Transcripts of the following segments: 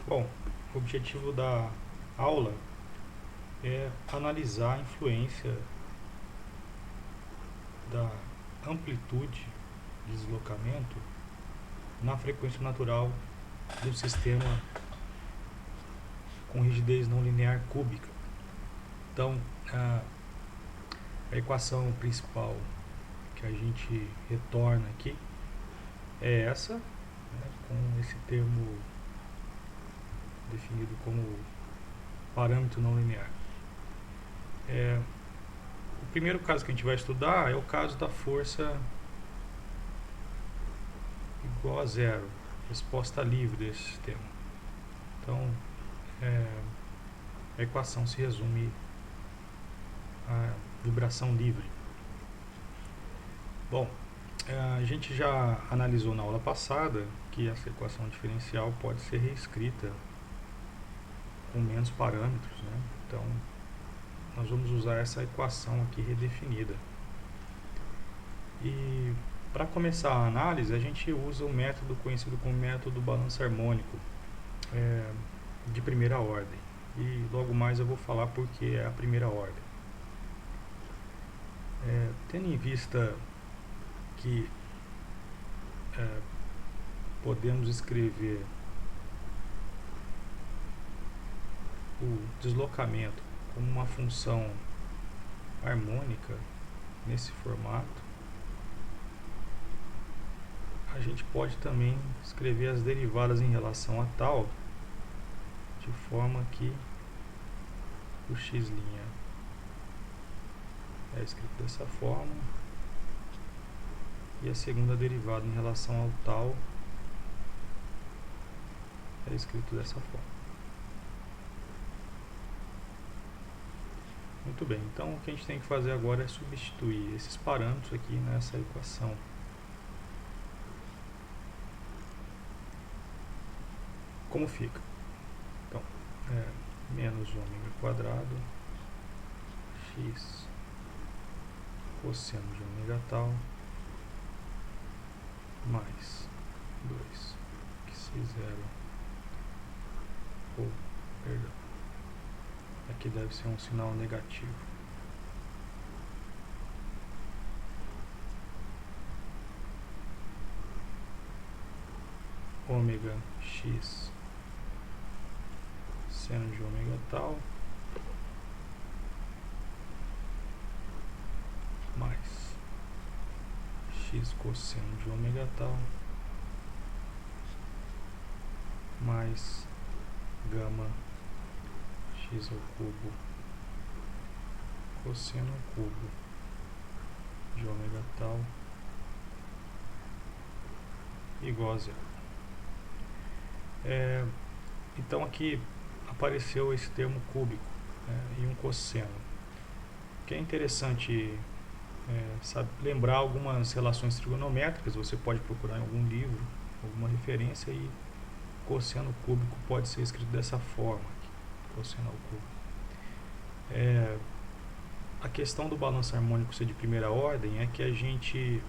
Bom, o objetivo da aula é analisar a influência da amplitude de deslocamento na frequência natural do sistema com rigidez não linear cúbica. Então, a equação principal que a gente retorna aqui é essa, né, com esse termo definido como parâmetro não linear. O primeiro caso que a gente vai estudar é o caso da força igual a zero, resposta livre desse sistema. Então, a equação se resume à vibração livre. Bom, a gente já analisou na aula passada que essa equação diferencial pode ser reescrita com menos parâmetros, né? Então, nós vamos usar essa equação aqui redefinida. E para começar a análise, a gente usa o método conhecido como método balanço harmônico de primeira ordem. E logo mais eu vou falar porque é a primeira ordem. Tendo em vista que podemos escrever o deslocamento como uma função harmônica nesse formato, a gente pode também escrever as derivadas em relação a tal, de forma que o x' é escrito dessa forma e a segunda derivada em relação ao tal é escrito dessa forma. Muito bem, então o que a gente tem que fazer agora é substituir esses parâmetros aqui nessa equação. Como fica? Então, menos ômega quadrado x cosseno de ômega tal mais 2 x0, perdão, aqui deve ser um sinal negativo. Ômega x seno de ômega tal mais x cosseno de ômega tal mais gama x ao cubo cosseno ao cubo de ômega tal igual a zero. Então aqui apareceu esse termo cúbico, e um cosseno. O que é interessante lembrar algumas relações trigonométricas. Você pode procurar em algum livro, alguma referência, e cosseno cúbico pode ser escrito dessa forma aqui, cosseno ao cubo. A questão do balanço harmônico ser de primeira ordem é que a gente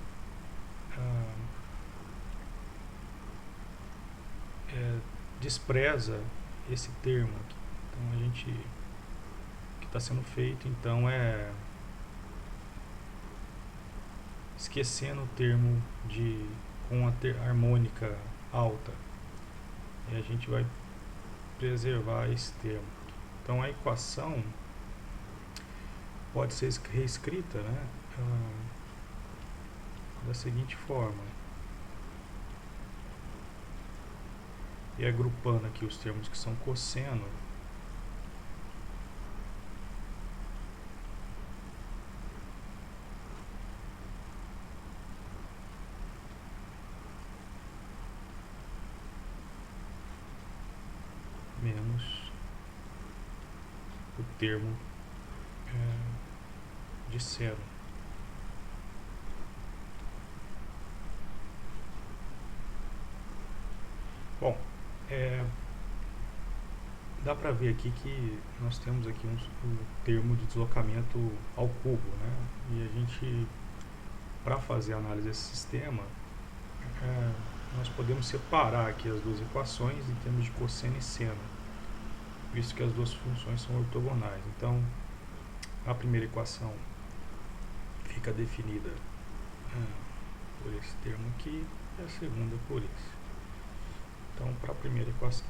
despreza esse termo aqui. Então a gente, o que está sendo feito então é esquecendo o termo com a harmônica alta, e a gente vai preservar esse termo. Então a equação pode ser reescrita, né, da seguinte forma, e agrupando aqui os termos que são cosseno, menos o termo de seno. Bom, dá para ver aqui que nós temos aqui o termo de deslocamento ao cubo, né? E a gente, para fazer a análise desse sistema, nós podemos separar aqui as duas equações em termos de cosseno e seno, visto que as duas funções são ortogonais. Então, a primeira equação fica definida por esse termo aqui e a segunda por esse. Então, para a primeira equação,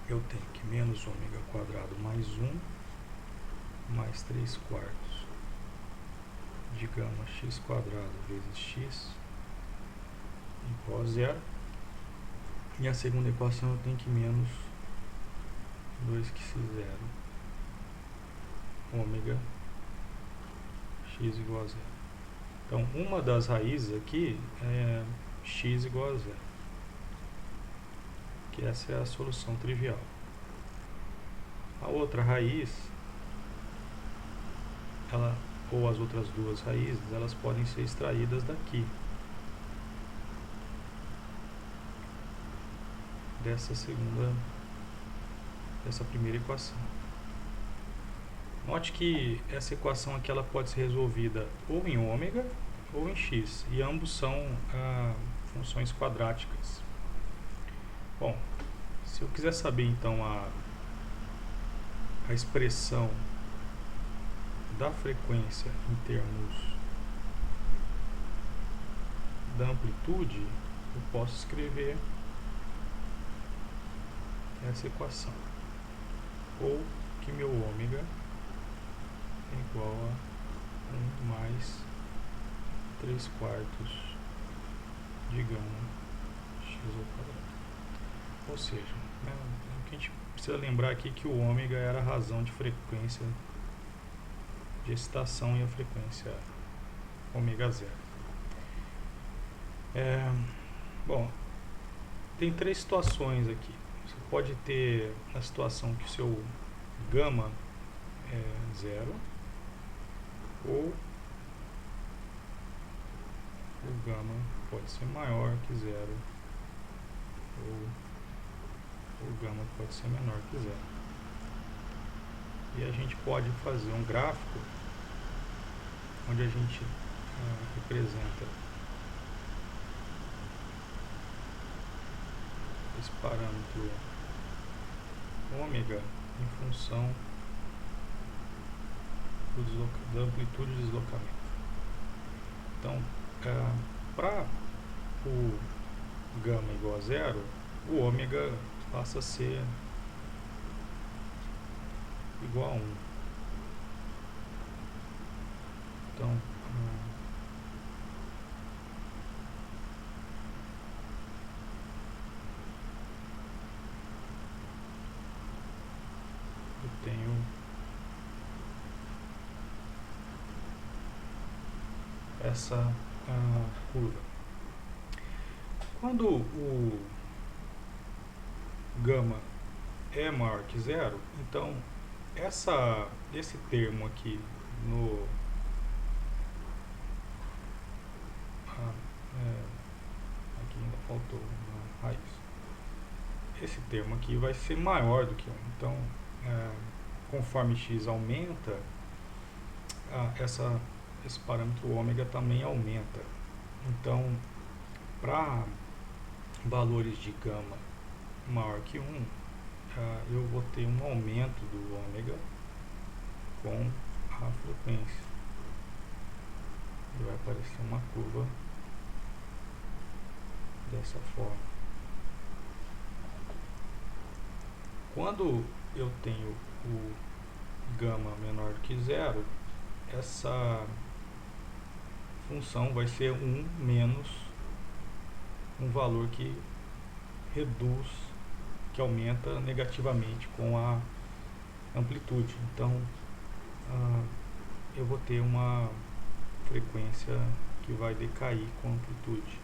eu tenho que menos ômega quadrado mais 1 mais 3 quartos de gama x quadrado vezes x igual a zero. E a segunda equação eu tenho que menos 2q0 ômega x igual a zero. Então, uma das raízes aqui é x igual a zero, que essa é a solução trivial. A outra raiz, ou as outras duas raízes, elas podem ser extraídas daqui, dessa primeira equação. Note que essa equação aqui ela pode ser resolvida ou em ômega ou em x, e ambos são funções quadráticas. Bom, se eu quiser saber então a expressão da frequência em termos da amplitude, eu posso escrever essa equação, ou que meu ômega é igual a 1 mais 3 quartos de gama x ao quadrado. Ou seja, o que a gente precisa lembrar aqui é que o ômega era a razão de frequência de excitação e a frequência ômega zero. Bom, tem três situações aqui. Você pode ter a situação que o seu gama é zero, ou o gama pode ser maior que zero, ou o gama pode ser menor que zero. E a gente pode fazer um gráfico onde a gente representa esse parâmetro ômega em função da amplitude de deslocamento. Então, para o gama igual a zero, o ômega passa a ser igual a 1. Então, eu tenho essa curva. Quando o gama é maior que zero, então esse termo aqui aqui ainda faltou uma raiz. Esse termo aqui vai ser maior do que 1. Então, conforme x aumenta, esse parâmetro ômega também aumenta. Então, para valores de gama maior que 1, eu vou ter um aumento do ômega com a frequência. E vai aparecer uma curva dessa forma. Quando eu tenho o gama menor do que zero, essa função vai ser 1 menos um valor que reduz, que aumenta negativamente com a amplitude. Então, eu vou ter uma frequência que vai decair com a amplitude,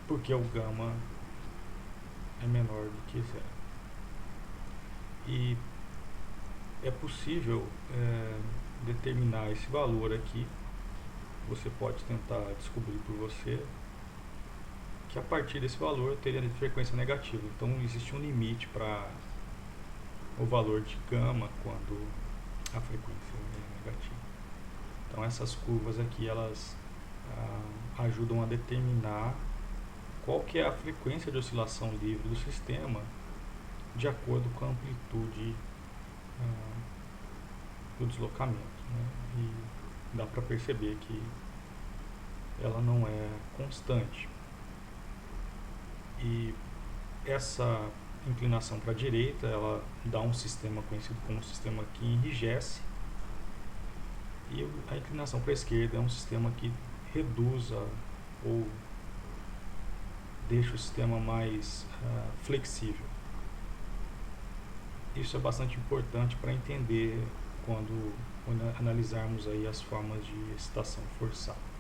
porque o gama é menor do que zero. E é possível determinar esse valor aqui. Você pode tentar descobrir por você que a partir desse valor eu teria frequência negativa. Então existe um limite para o valor de gama quando a frequência é negativa. Então essas curvas aqui, elas ajudam a determinar qual que é a frequência de oscilação livre do sistema de acordo com a amplitude do deslocamento, né? E dá para perceber que ela não é constante. E essa inclinação para a direita, ela dá um sistema conhecido como um sistema que enrijece, e a inclinação para a esquerda é um sistema que reduz ou deixa o sistema mais flexível. Isso é bastante importante para entender quando analisarmos aí as formas de excitação forçada.